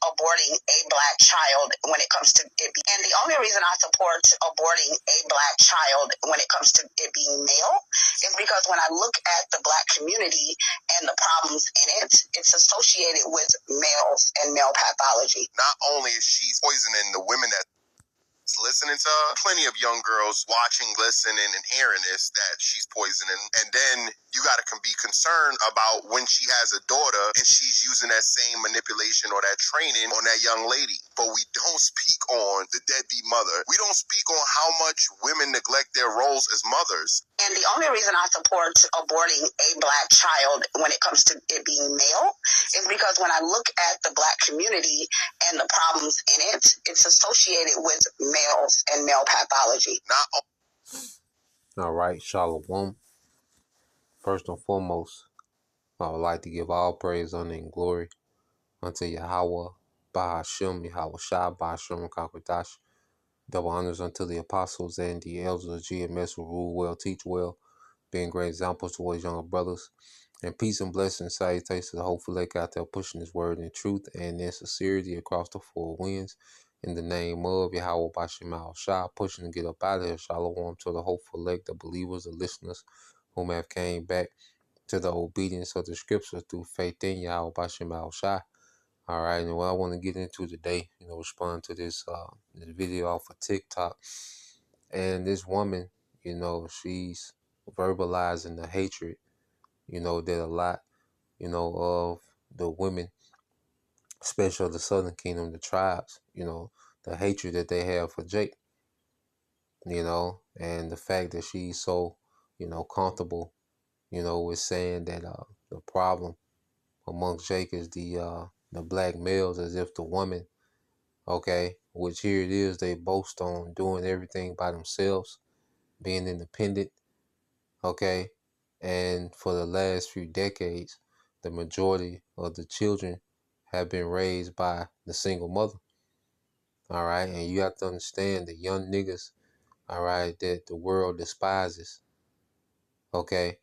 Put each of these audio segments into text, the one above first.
aborting a black child when it comes to it being, and the only reason I support aborting a black child when it comes to it being male is because when I look at the black community and the problems in it, it's associated with males and male pathology. Not only is she poisoning the women that listening to her, plenty of young girls watching, listening, and hearing this, that she's poisoning. And then you got to be concerned about when she has a daughter and she's using that same manipulation or that training on that young lady. But we don't speak on the deadbeat mother. We don't speak on how much women neglect their roles as mothers. And the only reason I support aborting a black child when it comes to it being male is because when I look at the black community and the problems in it, it's associated with males and male pathology. All right, Shalom. First and foremost, I would like to give all praise, honor, and glory unto Yahweh, Bahashem, Yahweh Shai, Bahashem, Kakwadash. Double honors unto the apostles and the elders of GMS who rule well, teach well, being great examples towards younger brothers. And peace and blessings, salutations to the hopeful lake out there pushing his word in truth and in sincerity across the four winds. In the name of Yahweh Bashem Al Shah, pushing to get up out of here. Shalom to the hopeful lake, the believers, the listeners whom have came back to the obedience of the scriptures through faith in Yahweh Bashem Al Shah. All right, and what I want to get into today, respond to this video off of TikTok. And this woman, she's verbalizing the hatred, that a lot, of the women, especially of the Southern Kingdom, the tribes, the hatred that they have for Jake, and the fact that she's so, comfortable, with saying that the problem amongst Jake is the black males, as if the woman, okay, which here it is, they boast on doing everything by themselves, being independent, okay, and for the last few decades, the majority of the children have been raised by the single mother, all right, and you have to understand the young niggas, all right, that the world despises, okay,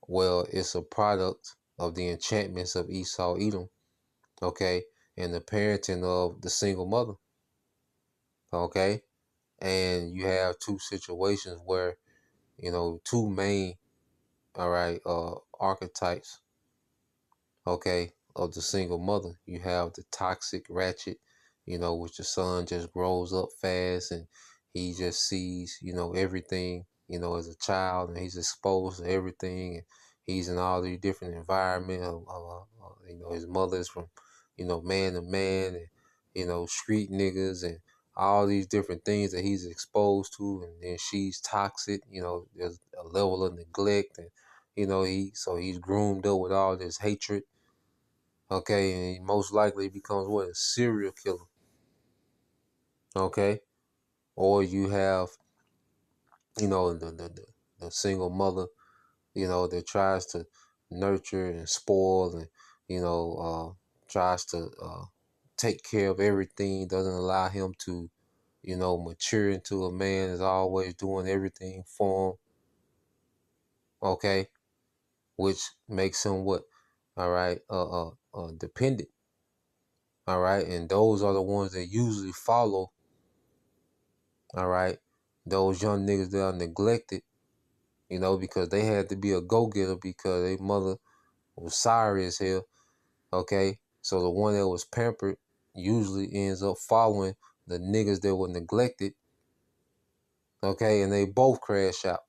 well, it's a product of the enchantments of Esau, Edom, okay, and the parenting of the single mother, okay, and you have two situations where, two main, all right, archetypes, okay, of the single mother. You have the toxic ratchet, which the son just grows up fast and he just sees, everything, as a child, and he's exposed to everything, and he's in all these different environments. His mother's from, man to man, and, street niggas and all these different things that he's exposed to, and then she's toxic, there's a level of neglect, and he's groomed up with all this hatred. Okay, and he most likely becomes a serial killer. Okay, or you have, the single mother, that tries to nurture and spoil and, tries to take care of everything, doesn't allow him to, mature into a man, is always doing everything for him. Okay, which makes him what? All right, dependent. All right, and those are the ones that usually follow, all right, those young niggas that are neglected, because they had to be a go-getter because their mother was sorry as hell, okay? So the one that was pampered usually ends up following the niggas that were neglected, okay? And they both crash out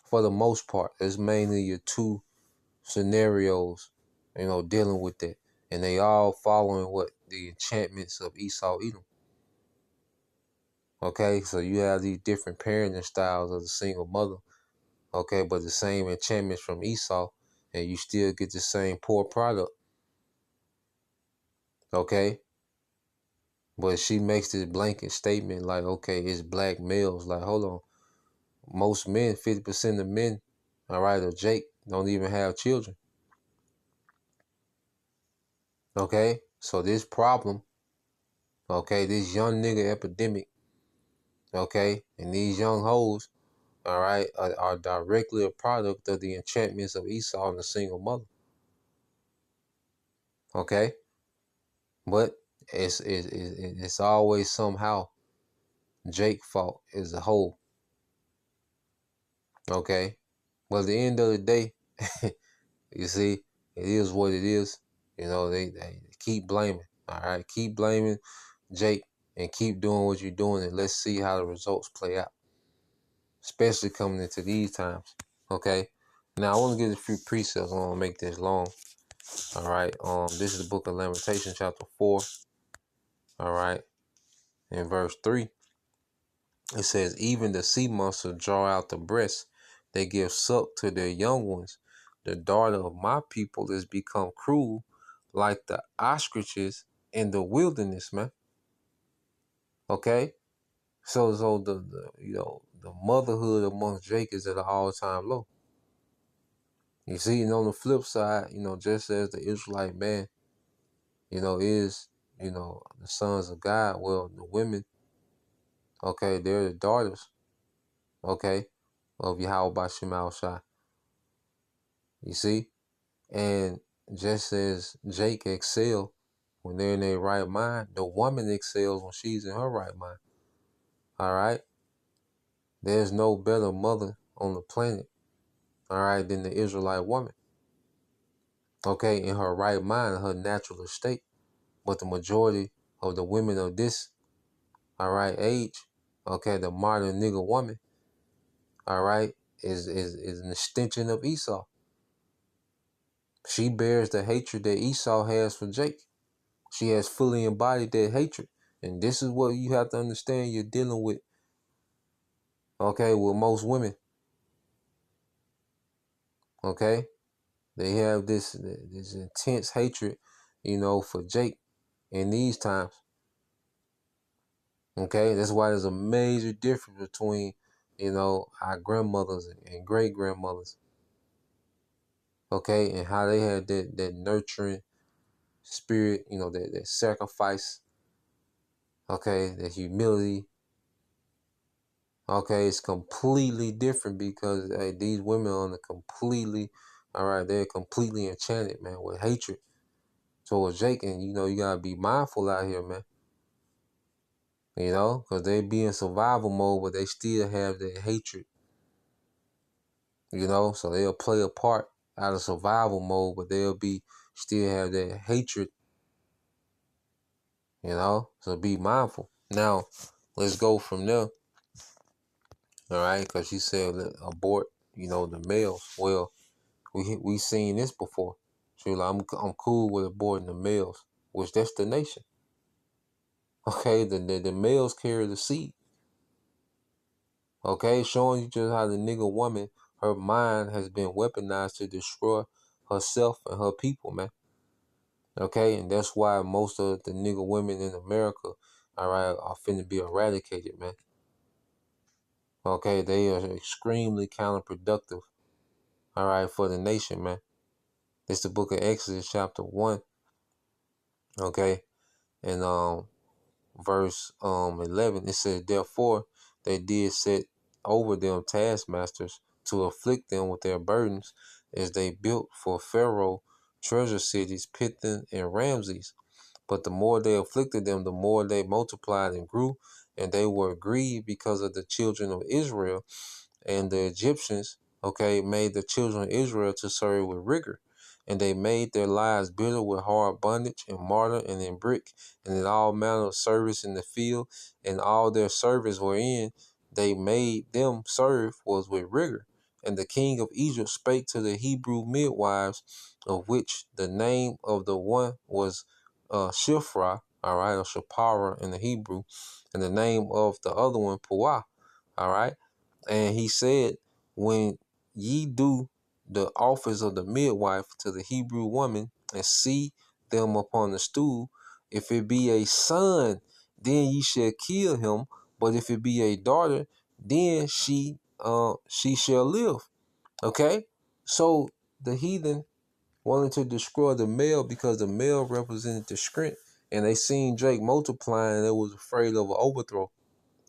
for the most part. It's mainly your two scenarios, dealing with that. And they all following what? The enchantments of Esau, Edom. Okay, so you have these different parenting styles of the single mother, okay, but the same enchantments from Esau, and you still get the same poor product, okay? But she makes this blanket statement like, okay, it's black males. Like, hold on. Most men, 50% of men, all right, or Jake, don't even have children, okay? So this problem, okay, this young nigga epidemic, okay, and these young hoes, all right, are directly a product of the enchantments of Esau and the single mother. Okay? But it's always somehow Jake's fault as a whole. Okay, but at the end of the day, you see, it is what it is. You know, they keep blaming. All right, keep blaming Jake and keep doing what you're doing, and let's see how the results play out, especially coming into these times. Okay, now I want to get a few precepts. I want to make this long. All right, this is the book of Lamentation, chapter 4. All right, in verse 3, it says, "Even the sea monsters draw out the breast; they give suck to their young ones. The daughter of my people is become cruel, like the ostriches in the wilderness." Man, okay. So the motherhood amongst Jake is at an all-time low. You see, and on the flip side, just as the Israelite man, is, the sons of God, well, the women, okay, they're the daughters, okay, of Yahweh Bashim Shai. You see? And just as Jake excel when they're in their right mind, the woman excels when she's in her right mind. All right? There's no better mother on the planet, all right, than the Israelite woman. Okay, in her right mind, her natural estate. But the majority of the women of this, all right, age, okay, the modern nigga woman, all right, is an extension of Esau. She bears the hatred that Esau has for Jake. She has fully embodied that hatred. And this is what you have to understand you're dealing with, okay, with most women. Okay? They have this intense hatred, for Jake in these times. Okay? That's why there's a major difference between, our grandmothers and great grandmothers. Okay, and how they had that nurturing spirit, that sacrifice, okay, that humility. Okay, it's completely different because these women are on a completely, all right, they're completely enchanted, man, with hatred towards Jake. And, you got to be mindful out here, man. Because they be in survival mode, but they still have that hatred, so they'll play a part out of survival mode, but they'll still have that hatred, so be mindful. Now, let's go from there, all right, because she said abort, the males. Well, we seen this before. She was like, I'm cool with aborting the males, which that's the nation. Okay, the males carry the seed. Okay, showing you just how the nigga woman, her mind has been weaponized to destroy herself and her people, man. Okay, and that's why most of the nigga women in America, all right, are finna be eradicated, man. Okay, they are extremely counterproductive, all right, for the nation, man. It's the book of Exodus, chapter 1, okay, and verse 11, it says, "Therefore they did set over them taskmasters to afflict them with their burdens, as they built for Pharaoh treasure cities, Pithom and Ramses. But the more they afflicted them, the more they multiplied and grew, and they were grieved because of the children of Israel. And the Egyptians, okay, made the children of Israel to serve with rigor. And they made their lives bitter with hard bondage and mortar and in brick and in all manner of service in the field. And all their service wherein they made them serve was with rigor. And the king of Egypt spake to the Hebrew midwives, of which the name of the one was Shiphrah, all right, or Shapara in the Hebrew, and the name of the other one Puah, all right. And he said, when ye do the office of the midwife to the Hebrew woman, and see them upon the stool, if it be a son, then ye shall kill him. But if it be a daughter, then she shall live." Okay? So the heathen wanted to destroy the male because the male represented the strength. And they seen Jake multiplying and they was afraid of an overthrow.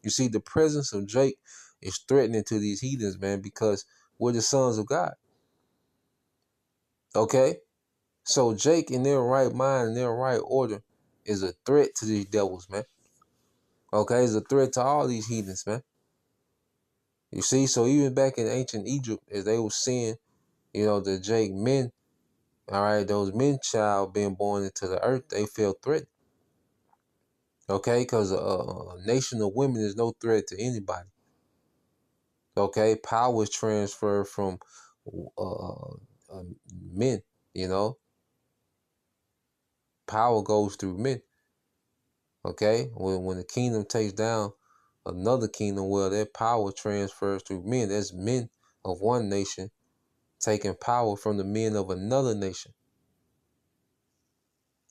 You see, the presence of Jake is threatening to these heathens, man, because we're the sons of God. Okay? So Jake, in their right mind, in their right order, is a threat to these devils, man. Okay, it's a threat to all these heathens, man. You see, so even back in ancient Egypt, as they were seeing, the Jake men, all right, those men child being born into the earth, they felt threatened. Okay, because a nation of women is no threat to anybody. Okay, power is transferred from men. Power goes through men. Okay, when the kingdom takes down another kingdom, well, their power transfers through men. There's men of one nation taking power from the men of another nation.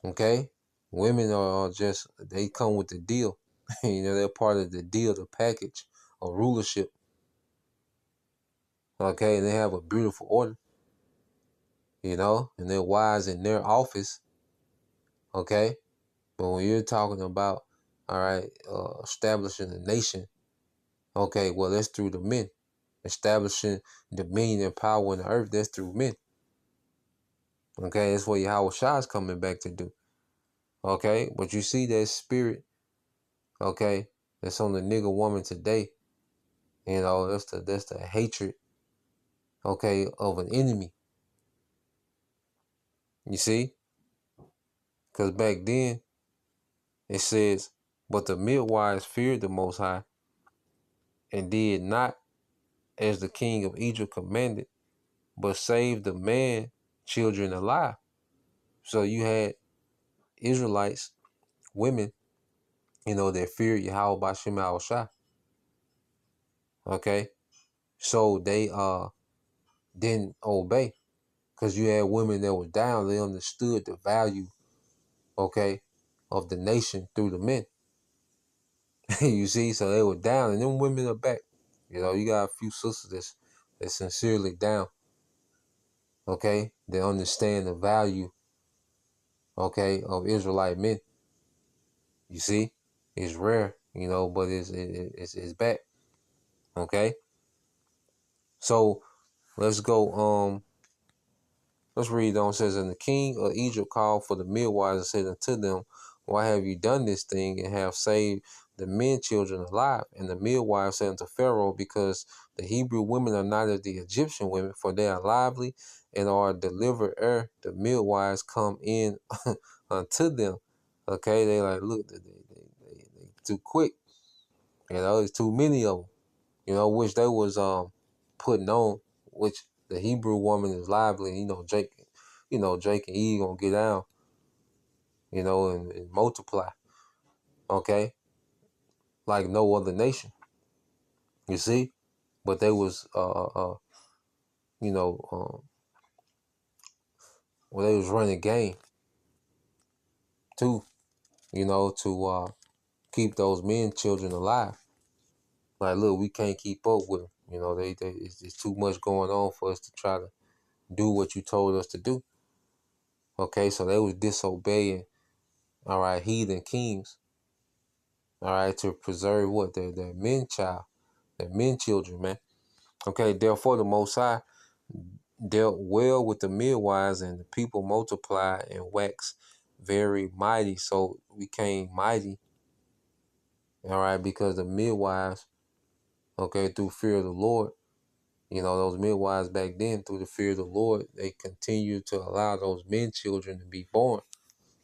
Okay, women are just, they come with the deal. They're part of the deal, the package of rulership. Okay, and they have a beautiful order. And they're wise in their office. Okay, but when you're talking about, all right, establishing a nation, okay, well, that's through the men. Establishing dominion and power in the earth, that's through men. Okay, that's what Yahweh Shah is coming back to do. Okay, but you see that spirit, okay, that's on the nigga woman today. That's the hatred, okay, of an enemy. You see? Because back then, it says, but the midwives feared the Most High and did not as the king of Egypt commanded, but saved the man children alive. So you had Israelites, women, that feared Yahweh Bashem Al Shah. Okay? So they didn't obey. Because you had women that were down, they understood the value, okay, of the nation through the men. You see, so they were down, and them women are back. You got a few sisters that's sincerely down. Okay, they understand the value, okay, of Israelite men. You see, it's rare, but it's back. Okay, so let's go. Let's read on. It says, and the king of Egypt called for the midwives and said unto them, why have you done this thing and have saved the men children alive? And the midwives said unto Pharaoh, because the Hebrew women are not of the Egyptian women, for they are lively and are delivered ere the midwives come in unto them. Okay, they like, look, they too quick. It's too many of them. Which they was putting on, which the Hebrew woman is lively. Jake and Eve gonna get down, and multiply. Okay, like no other nation. You see, but they was well, they was running game too. To keep those men children alive. Like, look, we can't keep up with them. It's too much going on for us to try to do what you told us to do. Okay, so they was disobeying, all right, heathen kings, all right, to preserve what? Their men child, their men children, man. Okay, therefore the Most High dealt well with the midwives, and the people multiplied and waxed very mighty. So we became mighty, all right, because the midwives, okay, through fear of the Lord, those midwives back then, through the fear of the Lord, they continued to allow those men children to be born.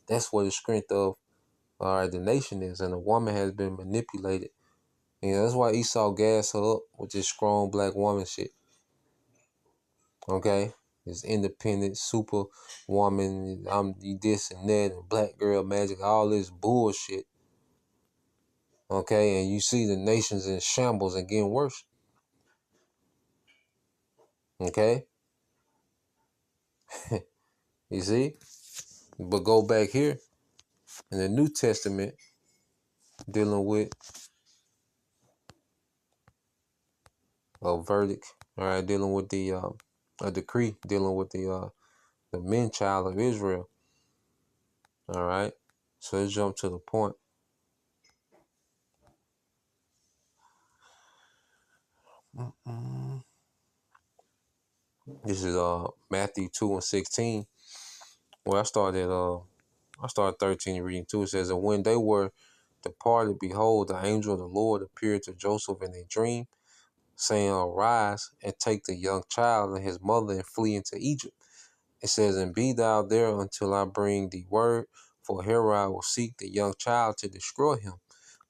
That's where the strength of, all right, the nation is. And the woman has been manipulated. That's why Esau gassed her up with this strong black woman shit. Okay? This independent, super woman, I'm this and that, and black girl magic, all this bullshit. Okay? And you see the nation's in shambles and getting worse. Okay? You see? But go back here in the New Testament, dealing with a verdict, all right, dealing with a decree, dealing with the men child of Israel. All right, so let's jump to the point. This is Matthew 2:16. Well, I started I start 13 reading too. It says, and when they were departed, behold, the angel of the Lord appeared to Joseph in a dream, saying, arise and take the young child and his mother and flee into Egypt. It says, and be thou there until I bring thee word, for Herod will seek the young child to destroy him.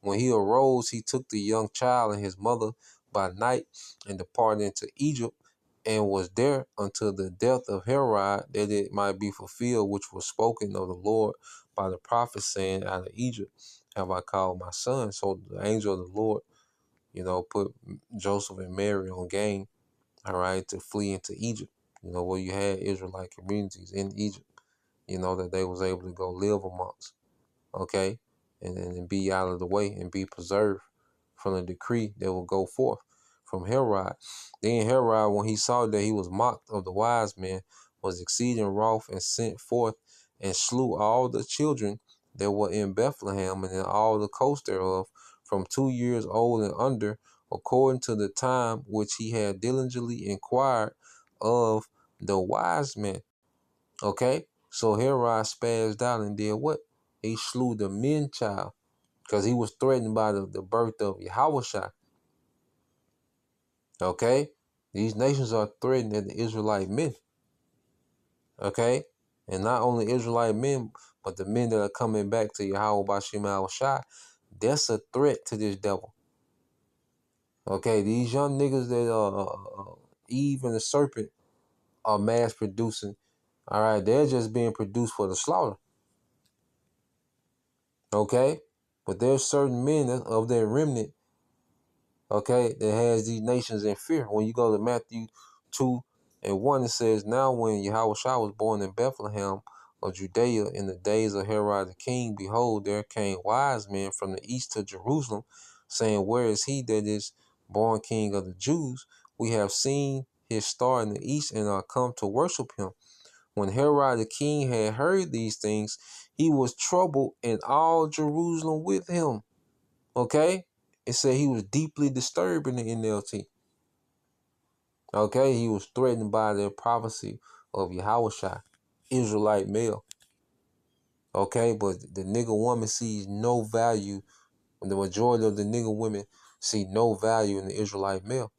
When he arose, he took the young child and his mother by night and departed into Egypt, and was there until the death of Herod, that it might be fulfilled which was spoken of the Lord by the prophet, saying, out of Egypt have I called my son. So the angel of the Lord, put Joseph and Mary on game, all right, to flee into Egypt, where you had Israelite communities in Egypt, that they was able to go live amongst, okay, and be out of the way and be preserved from the decree that will go forth from Herod. Then Herod, when he saw that he was mocked of the wise men, was exceeding wroth, and sent forth and slew all the children that were in Bethlehem and in all the coast thereof, from 2 years old and under, according to the time which he had diligently inquired of the wise men. Okay? So Herod spazzed out and did what? He slew the men child because he was threatened by the birth of Yahushua. Okay? These nations are threatened at the Israelite men. Okay? And not only Israelite men, but the men that are coming back to Yahweh Bashim al-Shai, that's a threat to this devil. Okay? These young niggas that Eve and the serpent are mass producing, all right, they're just being produced for the slaughter. Okay? But there's certain men of their remnant, okay, that has these nations in fear. When you go to Matthew 2:1, it says, now when Yahushua was born in Bethlehem of Judea in the days of Herod the king, behold, there came wise men from the east to Jerusalem, saying, where is he that is born king of the Jews? We have seen his star in the east and are come to worship him. When Herod the king had heard these things, he was troubled, and all Jerusalem with him. Okay? It said he was deeply disturbed in the NLT. Okay? He was threatened by the prophecy of Yahushua, Israelite male. Okay? But the nigga woman sees no value, the majority of the nigga women see no value in the Israelite male.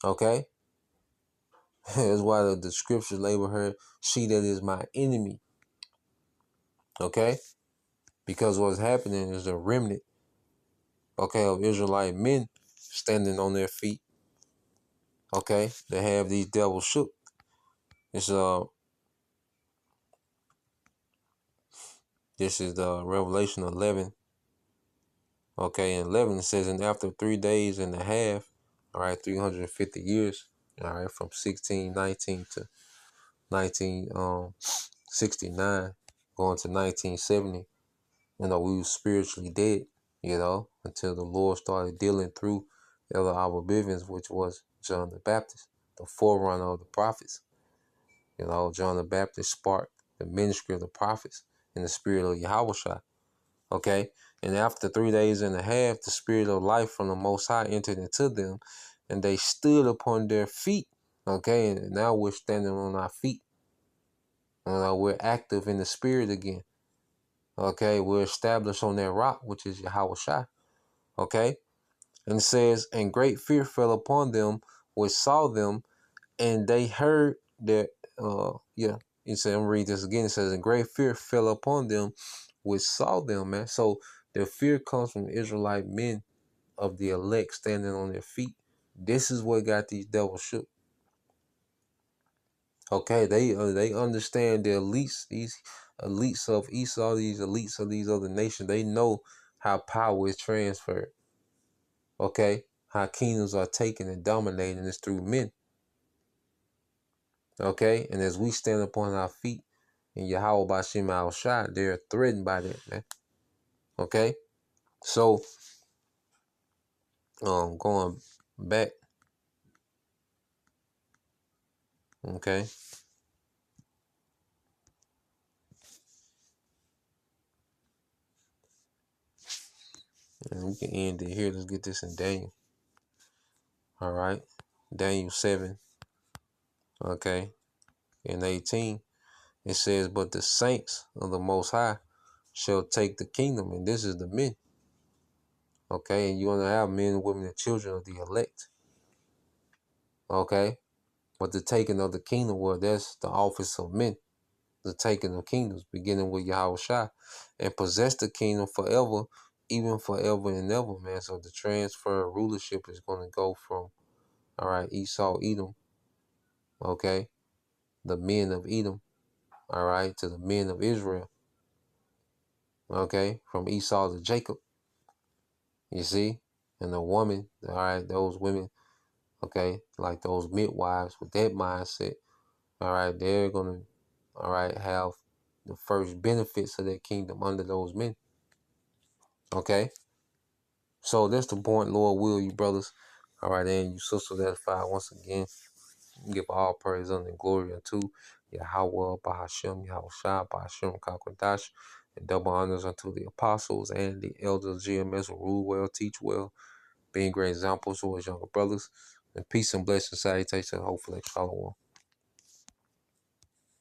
Okay? That's why the scriptures label her, she that is my enemy. Okay? Because what's happening is a remnant, okay, of Israelite men standing on their feet, okay, they have these devils shook. It's this is the Revelation 11, okay, and 11 it says, and after 3 days and a half, all right, 350 years, all right, from 1619 to 1969, going to 1970, we were spiritually dead, until the Lord started dealing through Elder Abba Bivens, which was John the Baptist, the forerunner of the prophets. John the Baptist sparked the ministry of the prophets in the spirit of Yahushua. Okay? And after 3 days and a half, the spirit of life from the Most High entered into them, and they stood upon their feet. Okay? And now we're standing on our feet. We're active in the spirit again. Okay? We're established on that rock, which is Yahushua. Okay? And it says, and great fear fell upon them which saw them, and they heard that, it said, I'm gonna read this again. It says, and great fear fell upon them which saw them, man. So the fear comes from Israelite men of the elect standing on their feet. This is what got these devils shook. Okay, they understand the elites, these elites of Esau, these elites of these other nations. They know how power is transferred. Okay, how kingdoms are taken and dominated is through men. Okay, and as we stand upon our feet in Yahweh Bashim al-Shai, they're threatened by that, man. Okay, so going back, okay, and we can end it here. Let's get this in Daniel. All right, Daniel 7, okay, and 18. It says, but the saints of the Most High shall take the kingdom, and this is the men. Okay, and you're going to have men, women, and children of the elect. Okay, but the taking of the kingdom, well, that's the office of men. The taking of kingdoms, beginning with Yahweh Shai, and possess the kingdom forever, even forever and ever, man. So the transfer of rulership is going to go from, all right, Esau, Edom, okay, the men of Edom, all right, to the men of Israel, okay, from Esau to Jacob, you see, and the woman, all right, those women, okay, like those midwives with that mindset, all right, they're going to, all right, have the first benefits of that kingdom under those men, okay. So that's the point, Lord will, you brothers. All right, and you sisters edified once again. Give all praise and glory unto Yahweh, Bahashem, Yahushua, Bahashem, Kakwadash, and double honors unto the apostles and the elders, GMS, who rule well, teach well, being great examples to his younger brothers. And peace and blessings, salutation, hopefully, shalom.